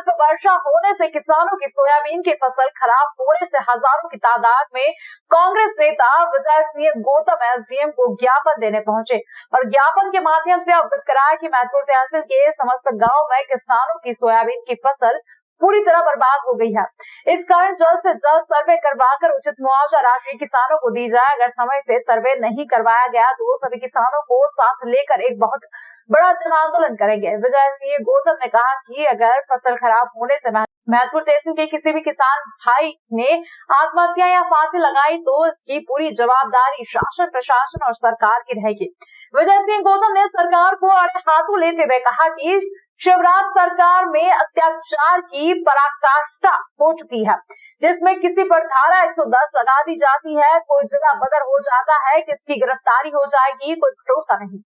सिर्फ वर्षा होने से किसानों की सोयाबीन की फसल खराब होने से हजारों की तादाद में कांग्रेस नेता विजय सिंह गौतम एसडीएम को ज्ञापन देने पहुंचे और ज्ञापन के माध्यम से अवगत कराया कि महतपुर तहसील के समस्त गांव में किसानों की सोयाबीन की फसल पूरी तरह बर्बाद हो गई है। इस कारण जल्द से जल्द सर्वे करवाकर उचित मुआवजा राशि किसानों को दी जाए। अगर समय से सर्वे नहीं करवाया गया तो सभी किसानों को साथ लेकर एक बहुत बड़ा जन आंदोलन करेंगे। विजय सिंह गौतम ने कहा कि अगर फसल खराब होने से महतपुर तहसील के किसी भी किसान भाई ने आत्महत्या या फांसी लगाई तो इसकी पूरी जवाबदारी शासन, प्रशासन और सरकार की रहेगी। विजय सिंह गौतम ने सरकार को आड़े हाथों लेते हुए कहा कि शिवराज सरकार में अत्याचार की पराकाष्ठा हो चुकी है, जिसमें किसी पर धारा 110 लगा दी जाती है, कोई जिला बदर हो जाता है, किसकी गिरफ्तारी हो जाएगी, कोई भरोसा नहीं।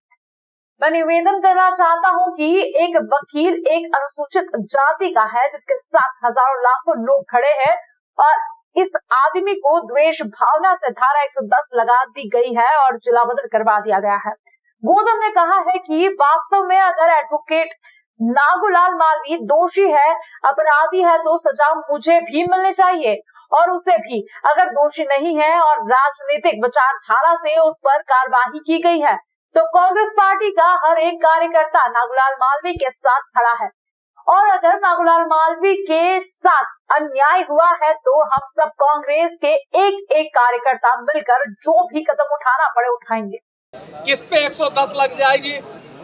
मैं निवेदन करना चाहता हूं कि एक वकील एक अनुसूचित जाति का है जिसके साथ हजारों लाखों लोग खड़े हैं और इस आदमी को द्वेष भावना से धारा 110 लगा दी गई है और जिला बदर करवा दिया गया है। गौतम ने कहा है कि वास्तव में अगर एडवोकेट नागूलाल मालवी दोषी है, अपराधी है तो सजा मुझे भी मिलनी चाहिए और उसे भी। अगर दोषी नहीं है और राजनीतिक विचारधारा से उस पर कार्रवाई की गई है तो कांग्रेस पार्टी का हर एक कार्यकर्ता नागूलाल मालवी के साथ खड़ा है और अगर नागूलाल मालवी के साथ अन्याय हुआ है तो हम सब कांग्रेस के एक एक कार्यकर्ता मिलकर जो भी कदम उठाना पड़े उठाएंगे। किस पे 110 लग जाएगी,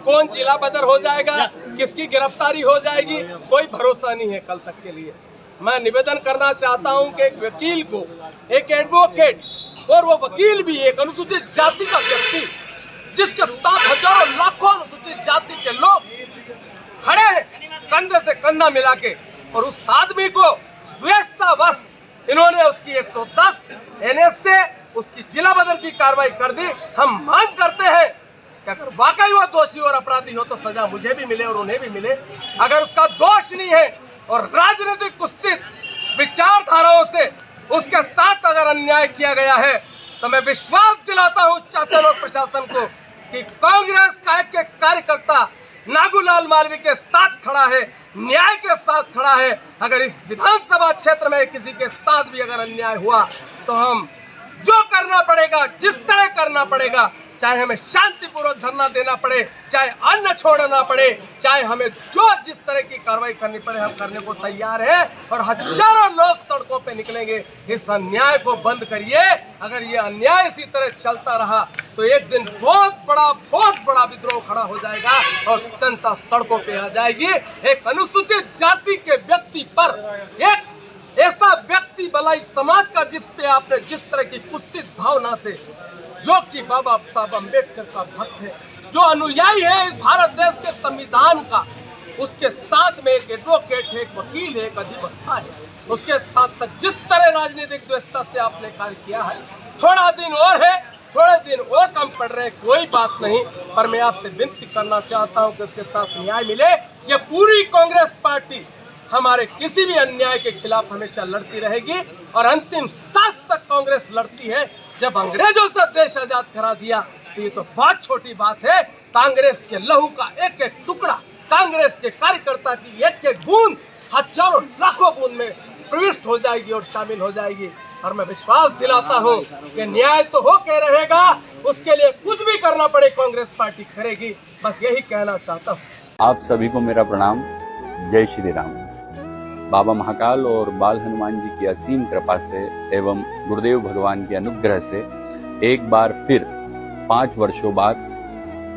कौन जिला बदर हो जाएगा, किसकी गिरफ्तारी हो जाएगी, कोई भरोसा नहीं है कल तक के लिए। मैं निवेदन करना चाहता हूं कि एक वकील को, एक एडवोकेट और वो वकील भी एक अनुसूचित जाति का व्यक्ति जिसके साथ हजारों लाखों अनुसूचित जाति के लोग खड़े हैं कंधे से कंधा मिला के, और उस आदमी को द्वेषतावश इन्होंने उसकी 110 एनएस से उसकी जिला बदर की कार्रवाई कर दी। हम मांग करते हैं कि अगर वाकई वो दोषी और अपराधी हो तो सजा मुझे भी मिले और उन्हें भी मिले। अगर उसका दोष नहीं है और राजनीतिक कुत्सित विचारधाराओं से उसके साथ अगर अन्याय किया गया है तो मैं विश्वास दिलाता हूं शासन और प्रशासन को कि कांग्रेस का एक कार्यकर्ता नागूलाल मालवी के साथ खड़ा है, न्याय के साथ खड़ा है। अगर इस विधानसभा क्षेत्र में किसी के साथ भी अगर अन्याय हुआ तो हम जो करना पड़ेगा, जिस तरह करना पड़ेगा, चाहे हमें शांतिपूर्वक धरना देना पड़े, चाहे अन्न छोड़ना पड़े, चाहे हमें जिस तरह की कार्रवाई करनी पड़े, हम करने को तैयार हैं और हजारों लोग सड़कों पे निकलेंगे। इस अन्याय को बंद करिए। अगर ये अन्याय इसी तरह चलता रहा तो एक दिन बहुत बड़ा विद्रोह खड़ा हो जाएगा और जनता सड़कों पे आ जाएगी। एक अनुसूचित जाति के व्यक्ति पर, एक ऐसा व्यक्ति भलाई समाज का जिस पे आपने जिस तरह की कुत्सित भावना से, जो कि बाबा साहब अम्बेडकर का भक्त है, जो अनुयायी है इस भारत देश के संविधान का, उसके साथ में एक एडवोकेट है, एक वकील है, एक अधिवक्ता है, उसके साथ तक जिस तरह राजनीतिक द्वेषता से आपने कार्य किया है, थोड़ा दिन और है, थोड़े दिन और कम पड़ रहे, कोई बात नहीं, पर मैं आपसे विनती करना चाहता हूं कि उसके साथ न्याय मिले। ये पूरी कांग्रेस पार्टी हमारे किसी भी अन्याय के खिलाफ हमेशा लड़ती रहेगी और अंतिम सांस तक कांग्रेस लड़ती है। जब अंग्रेजों से देश आजाद करा दिया तो ये तो बहुत छोटी बात है। कांग्रेस के लहू का एक एक टुकड़ा, कांग्रेस के कार्यकर्ता की एक एक बूंद हजारों लाखों बूंद में प्रविष्ट हो जाएगी और शामिल हो जाएगी। और मैं विश्वास दिलाता हूं कि न्याय तो हो के रहेगा, उसके लिए कुछ भी करना पड़े कांग्रेस पार्टी करेगी। बस यही कहना चाहता हूं। आप सभी को मेरा प्रणाम। जय श्री राम। बाबा महाकाल और बाल हनुमान जी की असीम कृपा से एवं गुरुदेव भगवान के अनुग्रह से एक बार फिर 5 वर्षों बाद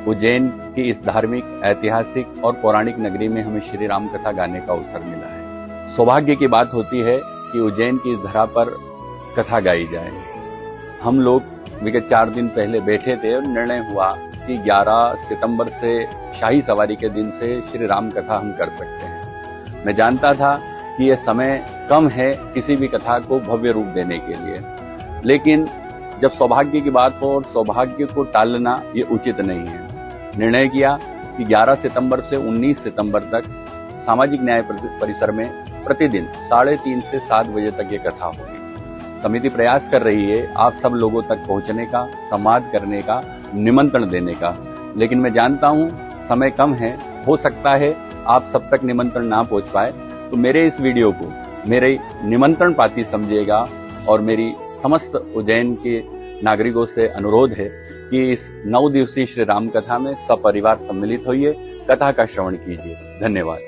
उज्जैन की इस धार्मिक, ऐतिहासिक और पौराणिक नगरी में हमें श्री राम कथा गाने का अवसर मिला है। सौभाग्य की बात होती है कि उज्जैन की इस धरा पर कथा गाई जाए। हम लोग विगत 4 दिन पहले बैठे थे और निर्णय हुआ कि 11 सितंबर से शाही सवारी के दिन से श्री राम कथा हम कर सकते हैं। मैं जानता था कि यह समय कम है किसी भी कथा को भव्य रूप देने के लिए, लेकिन जब सौभाग्य की बात हो और सौभाग्य को टालना ये उचित नहीं है। निर्णय किया कि 11 सितंबर से 19 सितंबर तक सामाजिक न्याय परिसर में प्रतिदिन 3:30 से 7 बजे तक ये कथा होगी। समिति प्रयास कर रही है आप सब लोगों तक पहुंचने का, संवाद करने का, निमंत्रण देने का, लेकिन मैं जानता हूं समय कम है, हो सकता है आप सब तक निमंत्रण ना पहुंच पाए, तो मेरे इस वीडियो को मेरे निमंत्रण पाती समझिएगा और मेरी समस्त उज्जैन के नागरिकों से अनुरोध है कि इस 9 दिवसीय श्री राम कथा में सपरिवार सम्मिलित होइए, कथा का श्रवण कीजिए। धन्यवाद।